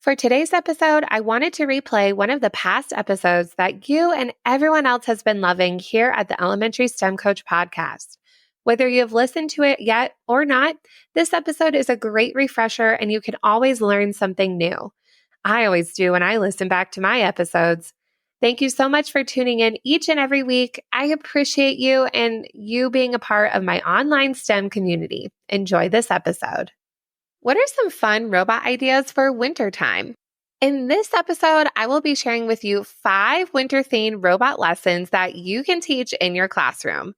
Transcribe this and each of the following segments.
For today's episode, I wanted to replay one of the past episodes that you and everyone else has been loving here at the Elementary STEM Coach podcast. Whether you have listened to it yet or not, this episode is a great refresher and you can always learn something new. I always do when I listen back to my episodes. Thank you so much for tuning in each and every week. I appreciate you and you being a part of my online STEM community. Enjoy this episode. What are some fun robot ideas for wintertime? In this episode, I will be sharing with you 5 winter-themed robot lessons that you can teach in your classroom.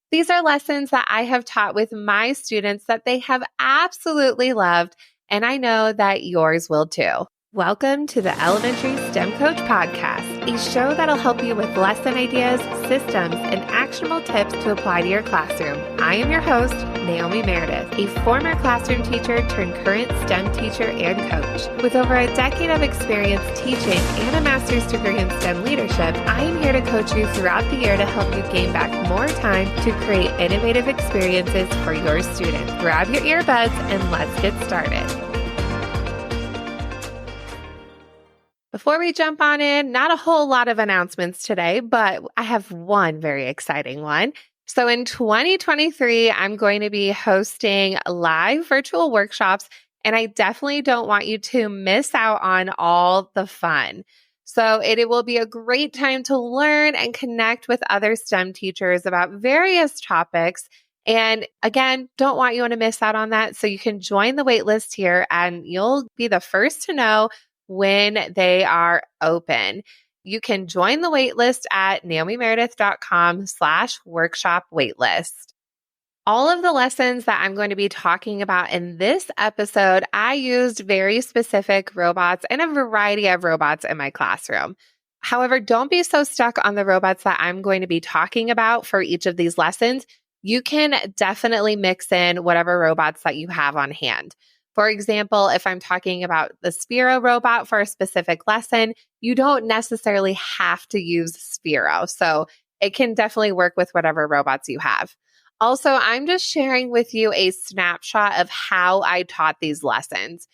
These are lessons that I have taught with my students that they have absolutely loved, and I know that yours will too. Welcome to the Elementary STEM Coach Podcast, a show that'll help you with lesson ideas, systems, and actionable tips to apply to your classroom. I am your host, Naomi Meredith, a former classroom teacher turned current STEM teacher and coach. With over a decade of experience teaching and a master's degree in STEM leadership, I am here to coach you throughout the year to help you gain back more time to create innovative experiences for your students. Grab your earbuds and let's get started. Before we jump on in, not a whole lot of announcements today, but I have one very exciting one. So in 2023, I'm going to be hosting live virtual workshops, and I definitely don't want you to miss out on all the fun. So it will be a great time to learn and connect with other STEM teachers about various topics. And again, don't want you to miss out on that. So you can join the waitlist here and you'll be the first to know when they are open. You can join the waitlist at naomimeredith.com/workshop waitlist. All of the lessons that I'm going to be talking about in this episode, I used very specific robots and a variety of robots in my classroom. However, don't be so stuck on the robots that I'm going to be talking about for each of these lessons. You can definitely mix in whatever robots that you have on hand. For example, if I'm talking about the Sphero robot for a specific lesson, you don't necessarily have to use Sphero. So it can definitely work with whatever robots you have. Also, I'm just sharing with you a snapshot of how I taught these lessons.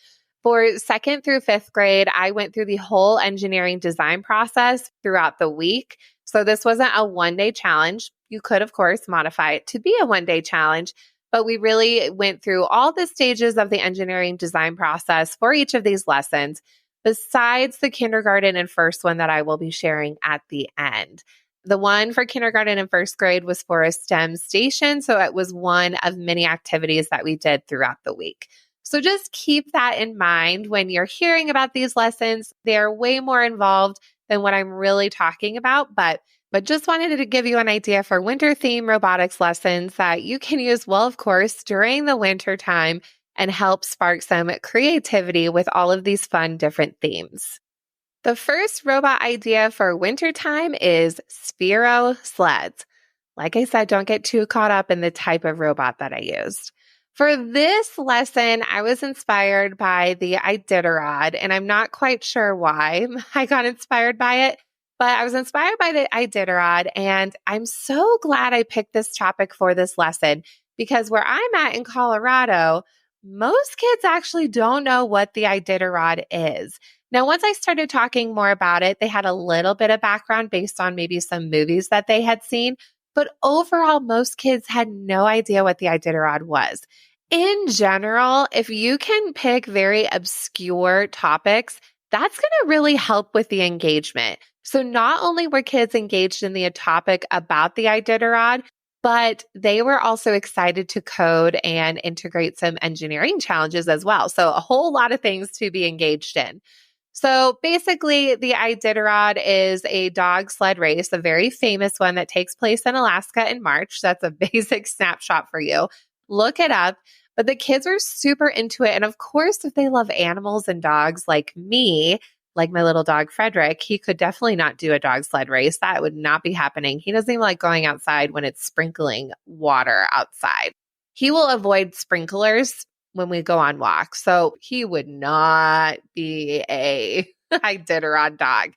For 2nd through 5th grade, I went through the whole engineering design process throughout the week. So this wasn't a one-day challenge. You could, of course, modify it to be a one-day challenge. But we really went through all the stages of the engineering design process for each of these lessons, besides the kindergarten and first one that I will be sharing at the end. The one for kindergarten and 1st grade was for a STEM station, so it was one of many activities that we did throughout the week. So just keep that in mind when you're hearing about these lessons. They're way more involved than what I'm really talking about, but just wanted to give you an idea for winter theme robotics lessons that you can use, well, of course, during the winter time and help spark some creativity with all of these fun different themes. The first robot idea for wintertime is Sphero sleds. Like I said, don't get too caught up in the type of robot that I used. For this lesson, I was inspired by the Iditarod, and I'm not quite sure why I got inspired by it. But I was inspired by the Iditarod, and I'm so glad I picked this topic for this lesson because where I'm at in Colorado, most kids actually don't know what the Iditarod is. Now, once I started talking more about it, they had a little bit of background based on maybe some movies that they had seen, but overall, most kids had no idea what the Iditarod was. In general, if you can pick very obscure topics, that's going to really help with the engagement. So not only were kids engaged in the topic about the Iditarod, but they were also excited to code and integrate some engineering challenges as well. So a whole lot of things to be engaged in. So basically, the Iditarod is a dog sled race, a very famous one that takes place in Alaska in March. That's a basic snapshot for you. Look it up. But the kids were super into it. And of course, if they love animals and dogs like me, like my little dog, Frederick, he could definitely not do a dog sled race. That would not be happening. He doesn't even like going outside when it's sprinkling water outside. He will avoid sprinklers when we go on walks. So he would not be a Iditarod dog.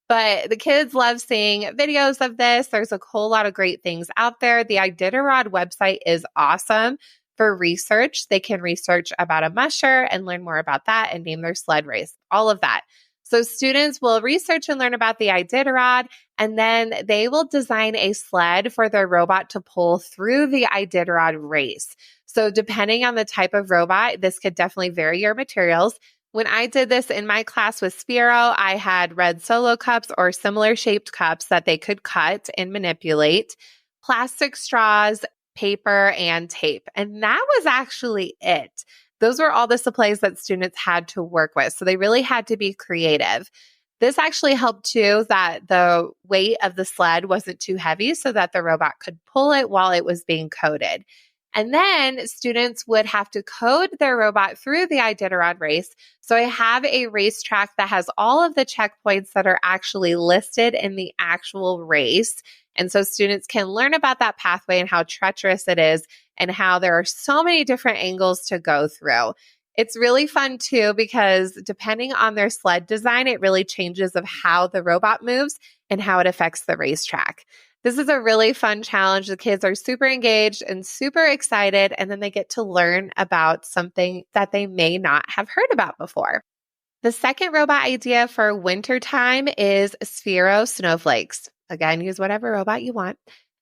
But the kids love seeing videos of this. There's a whole lot of great things out there. The Iditarod website is awesome. For research, they can research about a musher and learn more about that and name their sled race, all of that. So students will research and learn about the Iditarod, and then they will design a sled for their robot to pull through the Iditarod race. So depending on the type of robot, this could definitely vary your materials. When I did this in my class with Sphero, I had red Solo cups or similar shaped cups that they could cut and manipulate, plastic straws, paper, and tape. And that was actually it. Those were all the supplies that students had to work with. So they really had to be creative. This actually helped too that the weight of the sled wasn't too heavy so that the robot could pull it while it was being coded. And then students would have to code their robot through the Iditarod race. So I have a racetrack that has all of the checkpoints that are actually listed in the actual race. And so students can learn about that pathway and how treacherous it is and how there are so many different angles to go through. It's really fun too, because depending on their sled design, it really changes of how the robot moves and how it affects the racetrack. This is a really fun challenge. The kids are super engaged and super excited, and then they get to learn about something that they may not have heard about before. The second robot idea for wintertime is Sphero Snowflakes. Again, use whatever robot you want.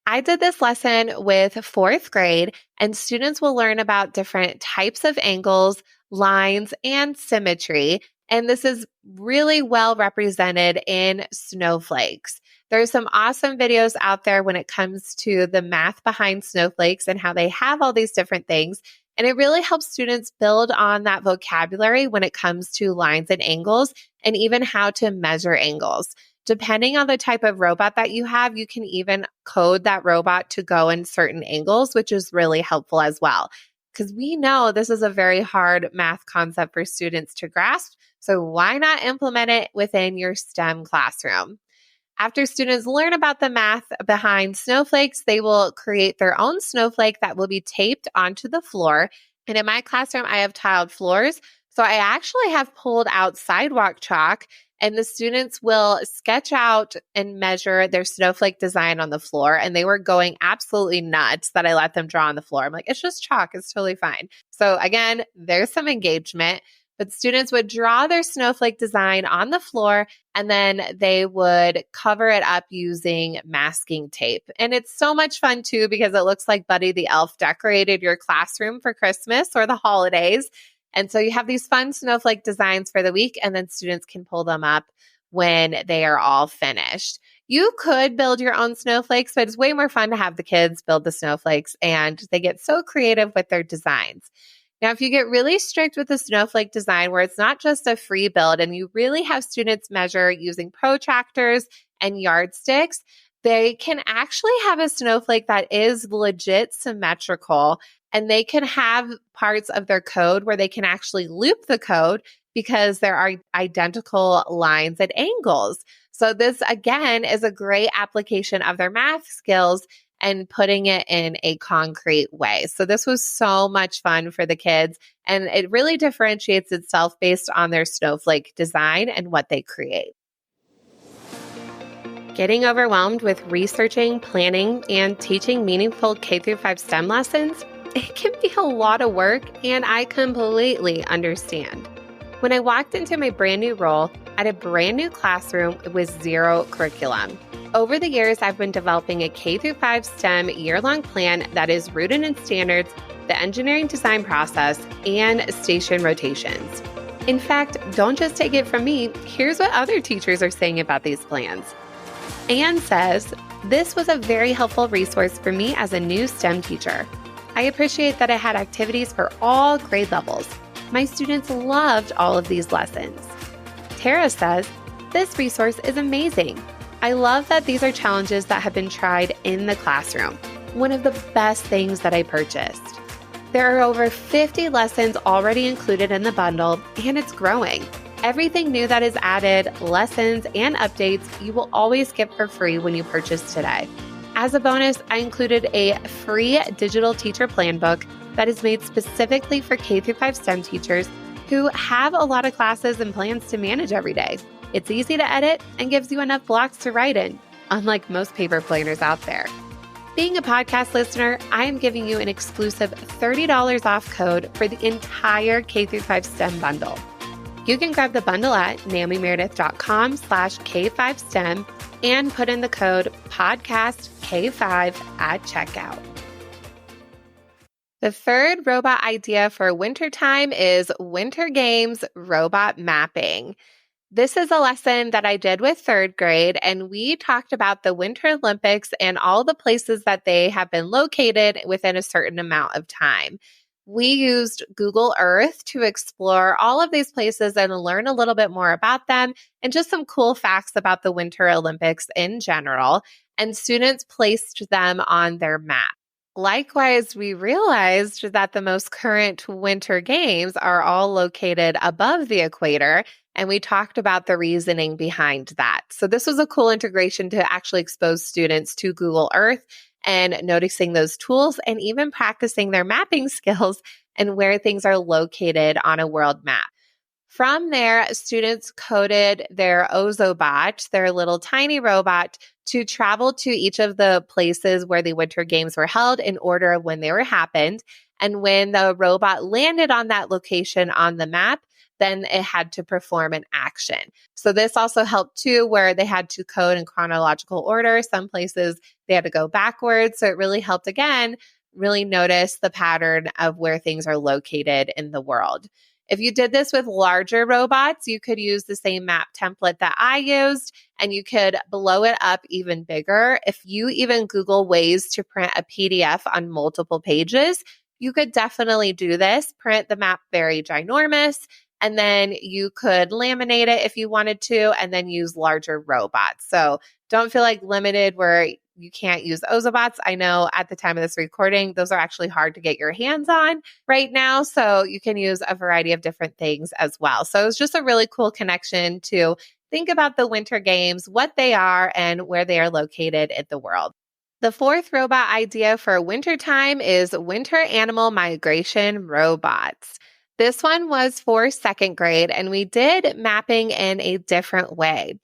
I did this lesson with fourth grade, and students will learn about different types of angles, lines, and symmetry. And this is really well represented in snowflakes. There's some awesome videos out there when it comes to the math behind snowflakes and how they have all these different things. And it really helps students build on that vocabulary when it comes to lines and angles, and even how to measure angles. Depending on the type of robot that you have, you can even code that robot to go in certain angles, which is really helpful as well. Because we know this is a very hard math concept for students to grasp. So why not implement it within your STEM classroom? After students learn about the math behind snowflakes, they will create their own snowflake that will be taped onto the floor. And in my classroom, I have tiled floors. So I actually have pulled out sidewalk chalk, and the students will sketch out and measure their snowflake design on the floor. And they were going absolutely nuts that I let them draw on the floor. I'm like, it's just chalk. It's totally fine. So again, there's some engagement. But students would draw their snowflake design on the floor, and then they would cover it up using masking tape. And it's so much fun too, because it looks like Buddy the Elf decorated your classroom for Christmas or the holidays. And so you have these fun snowflake designs for the week, and then students can pull them up when they are all finished. You could build your own snowflakes, but it's way more fun to have the kids build the snowflakes, and they get so creative with their designs. Now, if you get really strict with the snowflake design, where it's not just a free build and you really have students measure using protractors and yardsticks, they can actually have a snowflake that is legit symmetrical, and they can have parts of their code where they can actually loop the code because there are identical lines and angles. So this, again, is a great application of their math skills and putting it in a concrete way. So this was so much fun for the kids, and it really differentiates itself based on their snowflake design and what they create. Getting overwhelmed with researching, planning, and teaching meaningful K-5 STEM lessons? It can be a lot of work, and I completely understand. When I walked into my brand new role at a brand new classroom with zero curriculum, over the years, I've been developing a K-5 STEM year-long plan that is rooted in standards, the engineering design process, and station rotations. In fact, don't just take it from me. Here's what other teachers are saying about these plans. Anne says, "This was a very helpful resource for me as a new STEM teacher. I appreciate that it had activities for all grade levels. My students loved all of these lessons." Tara says, "This resource is amazing. I love that these are challenges that have been tried in the classroom. One of the best things that I purchased. There are over 50 lessons already included in the bundle, and it's growing. Everything new that is added, lessons, and updates, you will always get for free when you purchase today. As a bonus, I included a free digital teacher plan book that is made specifically for K-5 STEM teachers who have a lot of classes and plans to manage every day. It's easy to edit and gives you enough blocks to write in, unlike most paper planners out there. Being a podcast listener, I am giving you an exclusive $30 off code for the entire K-5 STEM bundle. You can grab the bundle at naomimeredith.com/K5STEM and put in the code PODCASTK5 at checkout. The third robot idea for wintertime is Winter Games robot mapping. This is a lesson that I did with third grade, and we talked about the Winter Olympics and all the places that they have been located within a certain amount of time. We used Google Earth to explore all of these places and learn a little bit more about them and just some cool facts about the Winter Olympics in general, and students placed them on their map. Likewise, we realized that the most current Winter Games are all located above the equator, and we talked about the reasoning behind that. So this was a cool integration to actually expose students to Google Earth and noticing those tools and even practicing their mapping skills and where things are located on a world map. From there, students coded their Ozobot, their little tiny robot, to travel to each of the places where the Winter Games were held in order of when they were happened. And when the robot landed on that location on the map, then it had to perform an action. So this also helped too, where they had to code in chronological order. Some places they had to go backwards. So it really helped, again, really notice the pattern of where things are located in the world. If you did this with larger robots, you could use the same map template that I used, and you could blow it up even bigger. If you even Google ways to print a PDF on multiple pages, you could definitely do this. Print the map very ginormous, and then you could laminate it if you wanted to, and then use larger robots. So don't feel like limited where you can't use Ozobots. I know at the time of this recording, those are actually hard to get your hands on right now. So you can use a variety of different things as well. So it's just a really cool connection to think about the Winter Games, what they are, and where they are located in the world. The fourth robot idea for wintertime is winter animal migration robots. This one was for second grade, and we did mapping in a different way.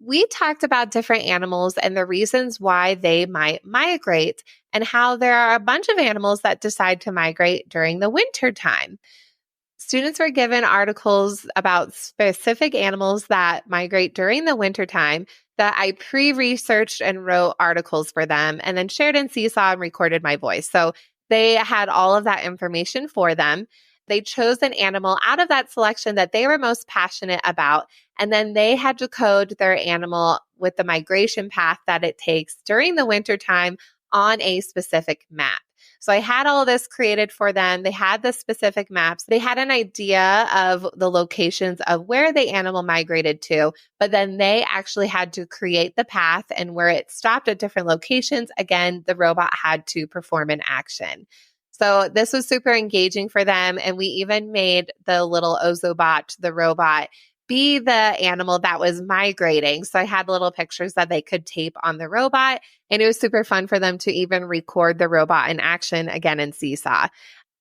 We talked about different animals and the reasons why they might migrate and how there are a bunch of animals that decide to migrate during the winter time. Students were given articles about specific animals that migrate during the winter time that I pre-researched and wrote articles for them and then shared in Seesaw and recorded my voice. So they had all of that information for them. They chose an animal out of that selection that they were most passionate about, and then they had to code their animal with the migration path that it takes during the wintertime on a specific map. So I had all of this created for them. They had the specific maps. They had an idea of the locations of where the animal migrated to, but then they actually had to create the path, and where it stopped at different locations, again, the robot had to perform an action. So this was super engaging for them. And we even made the little Ozobot, the robot, be the animal that was migrating. So I had little pictures that they could tape on the robot. And it was super fun for them to even record the robot in action again in Seesaw.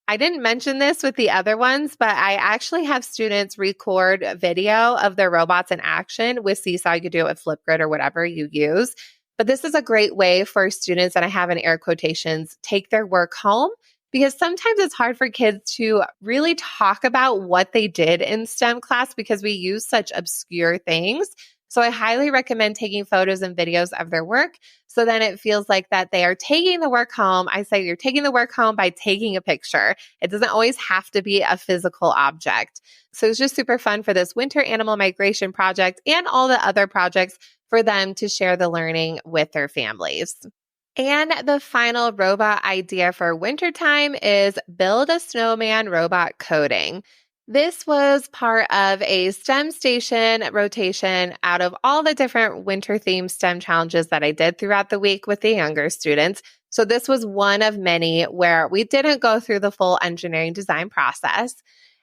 I didn't mention this with the other ones, but I actually have students record a video of their robots in action with Seesaw. You could do it with Flipgrid or whatever you use. But this is a great way for students, and I have in air quotations, take their work home. Because sometimes it's hard for kids to really talk about what they did in STEM class because we use such obscure things. So I highly recommend taking photos and videos of their work so then it feels like that they are taking the work home. I say you're taking the work home by taking a picture. It doesn't always have to be a physical object. So it's just super fun for this winter animal migration project and all the other projects for them to share the learning with their families. And the final robot idea for wintertime is build a snowman robot coding. This was part of a STEM station rotation out of all the different winter themed STEM challenges that I did throughout the week with the younger students. So this was one of many where we didn't go through the full engineering design process.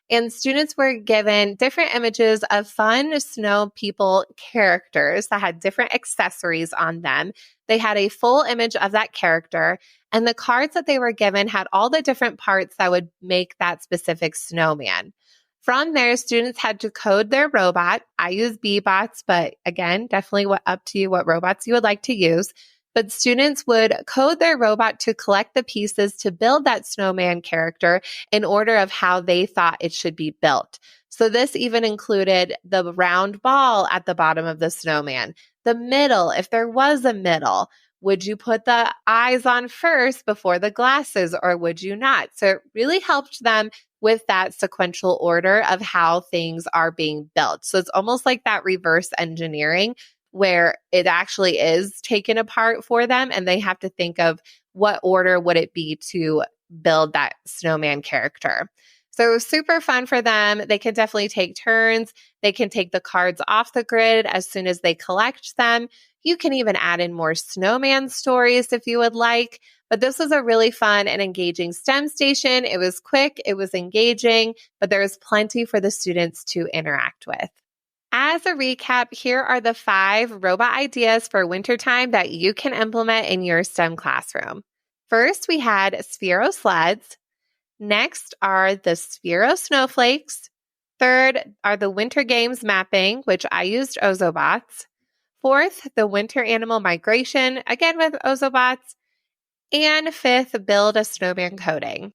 And students were given different images of fun snow people characters that had different accessories on them. They had a full image of that character, and the cards that they were given had all the different parts that would make that specific snowman. From there, students had to code their robot. I use Bbots, but again, definitely up to you what robots you would like to use. but students would code their robot to collect the pieces to build that snowman character in order of how they thought it should be built. So this even included the round ball at the bottom of the snowman, the middle, if there was a middle. Would you put the eyes on first before the glasses, or would you not? So it really helped them with that sequential order of how things are being built. So it's almost like that reverse engineering where it actually is taken apart for them and they have to think of what order would it be to build that snowman character. So it was super fun for them. They can definitely take turns. They can take the cards off the grid as soon as they collect them. You can even add in more snowman stories if you would like. But this was a really fun and engaging STEM station. It was quick, it was engaging, but there was plenty for the students to interact with. As a recap, here are the 5 robot ideas for wintertime that you can implement in your STEM classroom. First, we had Sphero sleds. Next are the Sphero snowflakes. Third are the winter games mapping, which I used Ozobots. Fourth, the winter animal migration, again with Ozobots. And fifth, build a snowman coding.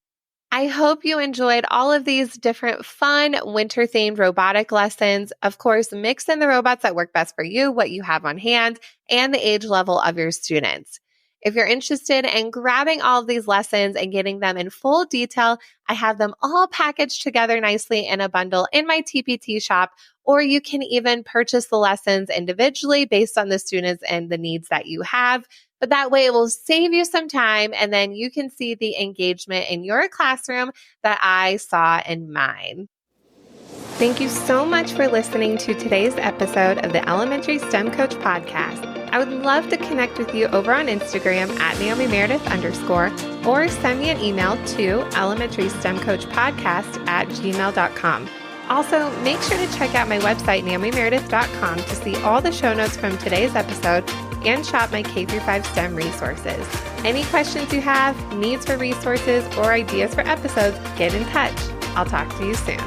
I hope you enjoyed all of these different fun winter-themed robotic lessons. Of course, mix in the robots that work best for you, what you have on hand, and the age level of your students. If you're interested in grabbing all of these lessons and getting them in full detail, I have them all packaged together nicely in a bundle in my TPT shop, or you can even purchase the lessons individually based on the students and the needs that you have. But that way it will save you some time and then you can see the engagement in your classroom that I saw in mine. Thank you so much for listening to today's episode of the Elementary STEM Coach Podcast. I would love to connect with you over on Instagram at NaomiMeredith_ or send me an email to elementarystemcoachpodcast@gmail.com. Also, make sure to check out my website, NaomiMeredith.com, to see all the show notes from today's episode and shop my K-5 STEM resources. Any questions you have, needs for resources, or ideas for episodes, get in touch. I'll talk to you soon.